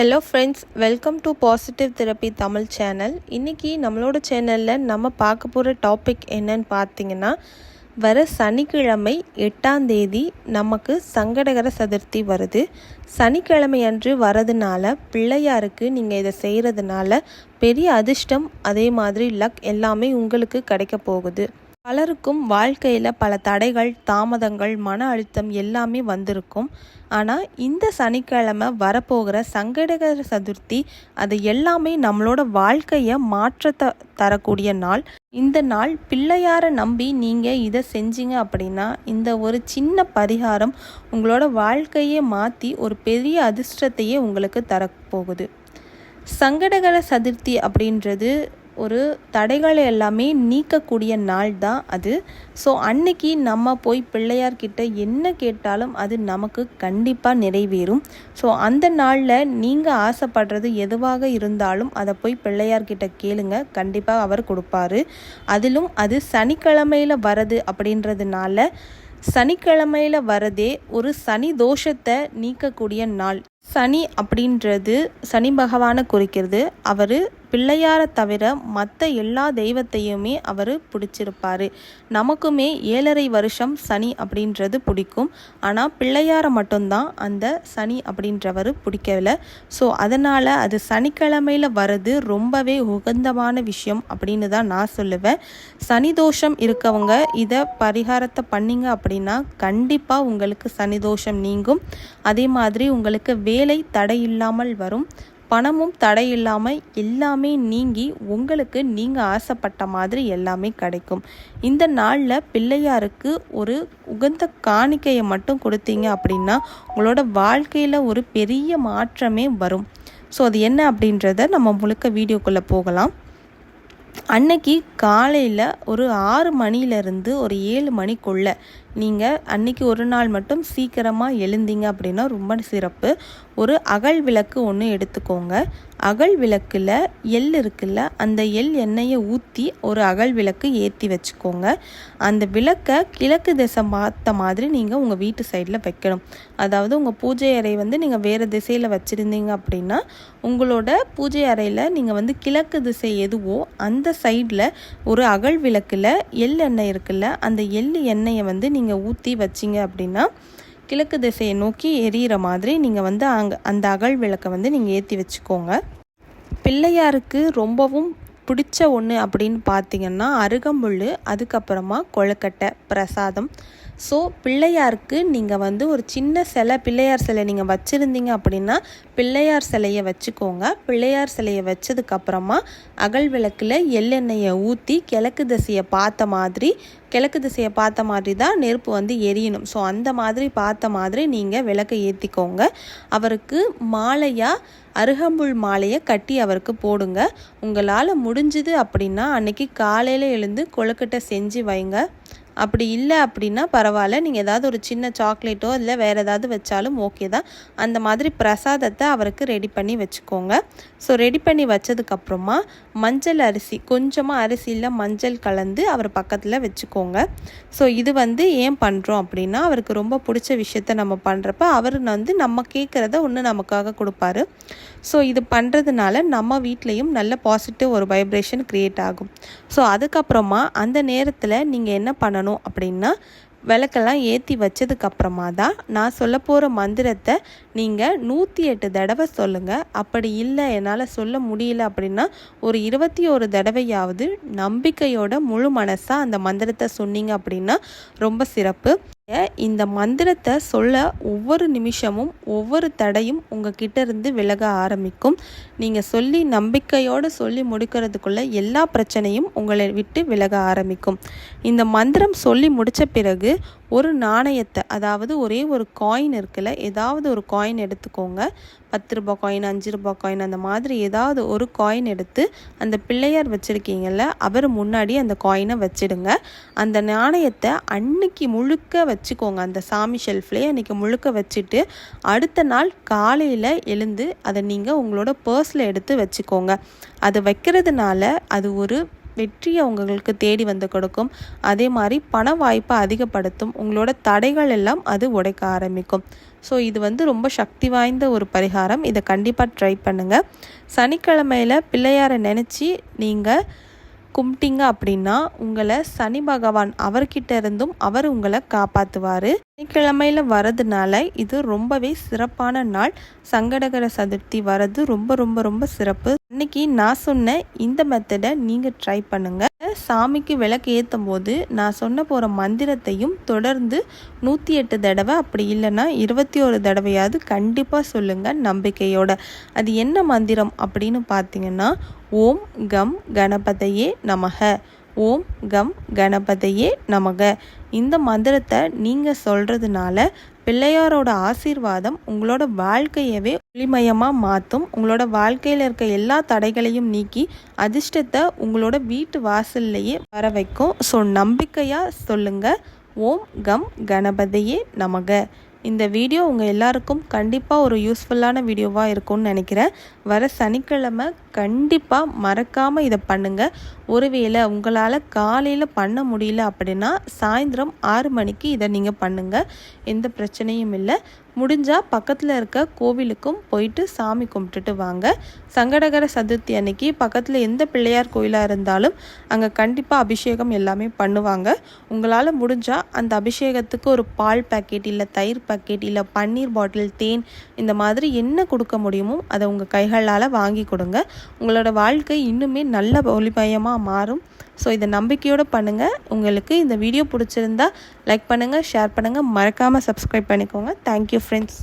Hello friends, welcome to positive therapy Tamil channel. இன்றைக்கி நம்மளோட சேனலில் நம்ம பார்க்க போகிற டாபிக் என்னன்னு பார்த்தீங்கன்னா, வர சனிக்கிழமை 8ஆம் தேதி நமக்கு சங்கடகர சதுர்த்தி வருது. சனிக்கிழமை அன்று வரதுனால பிள்ளையாருக்கு நீங்கள் இதை செய்கிறதுனால பெரிய அதிர்ஷ்டம், அதே மாதிரி லக் எல்லாமே உங்களுக்கு கிடைக்க போகுது. பலருக்கும் வாழ்க்கையில் பல தடைகள், தாமதங்கள், மன அழுத்தம் எல்லாமே வந்திருக்கும். ஆனால் இந்த சனிக்கிழமை வரப்போகிற சங்கடகர சதுர்த்தி அது எல்லாமே நம்மளோட வாழ்க்கையை மாற்றத்தை தரக்கூடிய நாள். இந்த நாள் பிள்ளையாரை நம்பி நீங்கள் இதை செஞ்சீங்க அப்படின்னா இந்த ஒரு சின்ன பரிகாரம் உங்களோட வாழ்க்கையை மாற்றி ஒரு பெரிய அதிர்ஷ்டத்தையே உங்களுக்கு தரப்போகுது. சங்கடகர சதுர்த்தி அப்படின்றது ஒரு தடைகளை எல்லாமே நீக்கக்கூடிய நாள் தான் அது. ஸோ அன்னைக்கு நம்ம போய் பிள்ளையார்கிட்ட என்ன கேட்டாலும் அது நமக்கு கண்டிப்பாக நிறைவேறும். ஸோ அந்த நாளில் நீங்கள் ஆசைப்படுறது எதுவாக இருந்தாலும் அதை போய் பிள்ளையார்கிட்ட கேளுங்க, கண்டிப்பாக அவர் கொடுப்பாரு. அதிலும் அது சனிக்கிழமையில் வரது அப்படின்றதுனால சனிக்கிழமையில் வரதே ஒரு சனி தோஷத்தை நீக்கக்கூடிய நாள். சனி அப்படின்றது சனி பகவானை குறிக்கிறது. அவர் பிள்ளையாரை தவிர மற்ற எல்லா தெய்வத்தையுமே அவர் பிடிச்சிருப்பார். நமக்குமே 7.5 வருஷம் சனி அப்படின்றது பிடிக்கும். ஆனால் பிள்ளையாரை மட்டும்தான் அந்த சனி அப்படின்றவர் பிடிக்கவில்லை. ஸோ அதனால் அது சனிக்கிழமையில் வர்றது ரொம்பவே உகந்தமான விஷயம் அப்படின்னு தான் நான் சொல்லுவேன். சனி தோஷம் இருக்கவங்க இதை பரிகாரத்தை பண்ணிங்க அப்படின்னா கண்டிப்பாக உங்களுக்கு சனி தோஷம் நீங்கும். அதே மாதிரி உங்களுக்கு வேலை தடை இல்லாமல் வரும், பணமும் தடை இல்லாமல் எல்லாமே நீங்கி உங்களுக்கு நீங்கள் ஆசைப்பட்ட மாதிரி எல்லாமே கிடைக்கும். இந்த நாளில் பிள்ளையாருக்கு ஒரு உகந்த காணிக்கையை மட்டும் கொடுத்தீங்க அப்படின்னா உங்களோட வாழ்க்கையில் ஒரு பெரிய மாற்றமே வரும். ஸோ அது என்ன அப்படின்றத நம்ம முழுக்க வீடியோக்குள்ளே போகலாம். அன்னைக்கு காலையில் ஒரு 6 மணிலேருந்து ஒரு 7 மணிக்குள்ளே நீங்கள் அன்றைக்கி ஒரு நாள் மட்டும் சீக்கிரமாக எழுந்தீங்க அப்படின்னா ரொம்ப சிறப்பு. ஒரு அகல் விளக்கு ஒன்று எடுத்துக்கோங்க. அகல் விளக்கில் எள் இருக்குல்ல, அந்த எள் எண்ணெயை ஊற்றி ஒரு அகல் விளக்கு ஏற்றி வச்சுக்கோங்க. அந்த விளக்கை கிழக்கு திசை பார்த்த மாதிரி நீங்கள் உங்கள் வீட்டு சைடில் வைக்கணும். அதாவது உங்கள் பூஜை அறை நீங்கள் வேறு திசையில் வச்சுருந்தீங்க அப்படின்னா உங்களோட பூஜை அறையில் நீங்கள் கிழக்கு திசை எதுவோ அந்த சைடில் ஒரு அகல் விளக்கில் எள் எண்ணெய் இருக்குல்ல, அந்த எள் எண்ணெயை நீங்கள் ஊற்றி வச்சிங்க அப்படின்னா கிழக்கு திசையை நோக்கி எரியிற மாதிரி நீங்கள் அங்கே அந்த அகல் விளக்கை நீங்கள் ஏற்றி வச்சுக்கோங்க. பிள்ளையாருக்கு ரொம்பவும் பிடிச்ச ஒன்று அப்படின்னு பார்த்தீங்கன்னா அருகம்புல், அதுக்கப்புறமா கொழுக்கட்டை, பிரசாதம். ஸோ பிள்ளையாருக்கு நீங்கள் ஒரு சின்ன சிலை, பிள்ளையார் சிலை நீங்கள் வச்சுருந்தீங்க அப்படின்னா பிள்ளையார் சிலையை வச்சுக்கோங்க. பிள்ளையார் சிலையை வச்சதுக்கப்புறமா அகல் விளக்கில் எள்ளெண்ணெயை ஊற்றி கிழக்கு திசையை பார்த்த மாதிரி தான் நெருப்பு எரியணும். ஸோ அந்த மாதிரி பார்த்த மாதிரி நீங்கள் விளக்கை ஏற்றிக்கோங்க. அவருக்கு மாலையாக அருகம்புல் மாலையை கட்டி அவருக்கு போடுங்க. உங்களால் முடிஞ்சுது அப்படின்னா அன்றைக்கி காலையில் எழுந்து கொழுக்கட்டை செஞ்சு வைங்க. அப்படி இல்லை அப்படின்னா பரவாயில்ல, நீங்கள் ஏதாவது ஒரு சின்ன சாக்லேட்டோ இல்லை வேறு ஏதாவது வச்சாலும் ஓகே தான். அந்த மாதிரி பிரசாதத்தை அவருக்கு ரெடி பண்ணி வச்சுக்கோங்க. ஸோ ரெடி பண்ணி வச்சதுக்கப்புறமா மஞ்சள் அரிசி, கொஞ்சமாக அரிசியில் மஞ்சள் கலந்து அவர் பக்கத்தில் வச்சுக்கோங்க. ஸோ இது ஏன் பண்ணுறோம் அப்படின்னா அவருக்கு ரொம்ப பிடிச்ச விஷயத்த நம்ம பண்ணுறப்ப அவர் நம்ம கேட்குறத ஒன்று நமக்காக கொடுப்பாரு. ஸோ இது பண்ணுறதுனால நம்ம வீட்லேயும் நல்ல பாசிட்டிவ் ஒரு வைப்ரேஷன் க்ரியேட் ஆகும். ஸோ அதுக்கப்புறமா அந்த நேரத்தில் நீங்கள் என்ன பண்ணணும் அப்படின்னா விளக்கெல்லாம் ஏற்றி வச்சதுக்கப்புறமா தான் நான் சொல்ல போகிற மந்திரத்தை நீங்கள் 108 தடவை சொல்லுங்கள். அப்படி இல்லை என்னால் சொல்ல முடியல அப்படின்னா ஒரு 21 தடவையாவது நம்பிக்கையோட முழு மனசாக அந்த மந்திரத்தை சொன்னீங்க அப்படின்னா ரொம்ப சிறப்பு. இந்த மந்திரத்தை சொல்ல ஒவ்வொரு நிமிஷமும் ஒவ்வொரு தடையும் உங்ககிட்ட இருந்து விலக ஆரம்பிக்கும். நீங்கள் சொல்லி நம்பிக்கையோடு சொல்லி முடிக்கிறதுக்குள்ள எல்லா பிரச்சனையும் உங்களை விட்டு விலக ஆரம்பிக்கும். இந்த மந்திரம் சொல்லி முடித்த பிறகு ஒரு நாணயத்தை, அதாவது ஒரே ஒரு காயின் இருக்குல்ல, ஏதாவது ஒரு காயின் எடுத்துக்கோங்க. 10 ரூபா காயின், 5 ரூபா காயின், அந்த மாதிரி ஏதாவது ஒரு காயின் எடுத்து அந்த பிள்ளையார் வச்சுருக்கீங்கல்ல அவர் முன்னாடி அந்த காயினை வச்சிடுங்க. அந்த நாணயத்தை அன்னைக்கு முழுக்க வச்சுக்கோங்க. அந்த சாமி ஷெல்ஃப்லேயே அன்றைக்கி முழுக்க வச்சுட்டு அடுத்த நாள் காலையில் எழுந்து அதை நீங்கள் உங்களோட பர்ஸில் எடுத்து வச்சுக்கோங்க. அது வைக்கிறதுனால அது ஒரு வெற்றியை உங்களுக்கு தேடி வந்து கொடுக்கும். அதே மாதிரி பண வாய்ப்பை அதிகப்படுத்தும். உங்களோட தடைகள் எல்லாம் அது உடைக்க ஆரம்பிக்கும். ஸோ இது வந்து ரொம்ப சக்தி வாய்ந்த ஒரு பரிகாரம். இதை கண்டிப்பாக ட்ரை பண்ணுங்கள். சனிக்கிழமையில் பிள்ளையாரை நினச்சி நீங்கள் கும்பிட்டீங்க அப்படின்னா உங்களை சனி பகவான் அவர்கிட்ட இருந்தும் அவர் உங்களை காப்பாற்றுவார். சனிக்கிழமையில் வரதுனால இது ரொம்பவே சிறப்பான நாள். சங்கடகர சதுர்த்தி வரது ரொம்ப ரொம்ப ரொம்ப சிறப்பு. இன்னைக்கு நான் சொன்ன இந்த மெத்தடை நீங்கள் ட்ரை பண்ணுங்கள். சாமிக்கு விளக்கு ஏற்றும் போது நான் சொன்ன போகிற மந்திரத்தையும் தொடர்ந்து 108 தடவை, அப்படி இல்லைன்னா 21 தடவையாவது கண்டிப்பாக சொல்லுங்கள் நம்பிக்கையோட. அது என்ன மந்திரம் அப்படின்னு பார்த்தீங்கன்னா, ஓம் கம் கணபதையே நமக, ஓம் கம் கணபதையே நமக. இந்த மந்திரத்தை நீங்கள் சொல்கிறதுனால பிள்ளையாரோட ஆசீர்வாதம் உங்களோட வாழ்க்கையவே ஒளிமயமாக மாற்றும். உங்களோட வாழ்க்கையில் இருக்க எல்லா தடைகளையும் நீக்கி அதிர்ஷ்டத்தை உங்களோட வீட்டு வாசல்லையே வர வைக்கும். ஸோ நம்பிக்கையாக சொல்லுங்கள், ஓம் கம் கணபதியே நமக. இந்த வீடியோ உங்கள் எல்லாருக்கும் கண்டிப்பாக ஒரு யூஸ்ஃபுல்லான வீடியோவாக இருக்கும்னு நினைக்கிறேன். வர சனிக்கிழமை கண்டிப்பாக மறக்காமல் இதை பண்ணுங்கள். ஒருவேளை உங்களால் காலையில் பண்ண முடியல அப்படின்னா சாயந்தரம் 6 மணிக்கு இதை நீங்கள் பண்ணுங்கள். எந்த பிரச்சனையும் இல்லை. முடிஞ்சால் பக்கத்தில் இருக்க கோவிலுக்கும் போயிட்டு சாமி கும்பிட்டுட்டு வாங்க. சங்கடகர சதுர்த்தி அன்னைக்கு பக்கத்தில் எந்த பிள்ளையார் கோயிலாக இருந்தாலும் அங்கே கண்டிப்பாக அபிஷேகம் எல்லாமே பண்ணுவாங்க. உங்களால் முடிஞ்சால் அந்த அபிஷேகத்துக்கு ஒரு பால் பேக்கெட், இல்லை தயிர் பேக்கெட், இல்லை பன்னீர் பாட்டில், தேன், இந்த மாதிரி என்ன கொடுக்க முடியுமோ அதை உங்கள் கைகளால் வாங்கி கொடுங்க. உங்களோட வாழ்க்கை இன்னுமே நல்ல ஒளிமயமாக மாறும். ஸோ இதை நம்பிக்கையோடு பண்ணுங்கள். உங்களுக்கு இந்த வீடியோ பிடிச்சிருந்தா லைக் பண்ணுங்கள், ஷேர் பண்ணுங்கள், மறக்காமல் சப்ஸ்கிரைப் பண்ணிக்கோங்க. Thank you friends.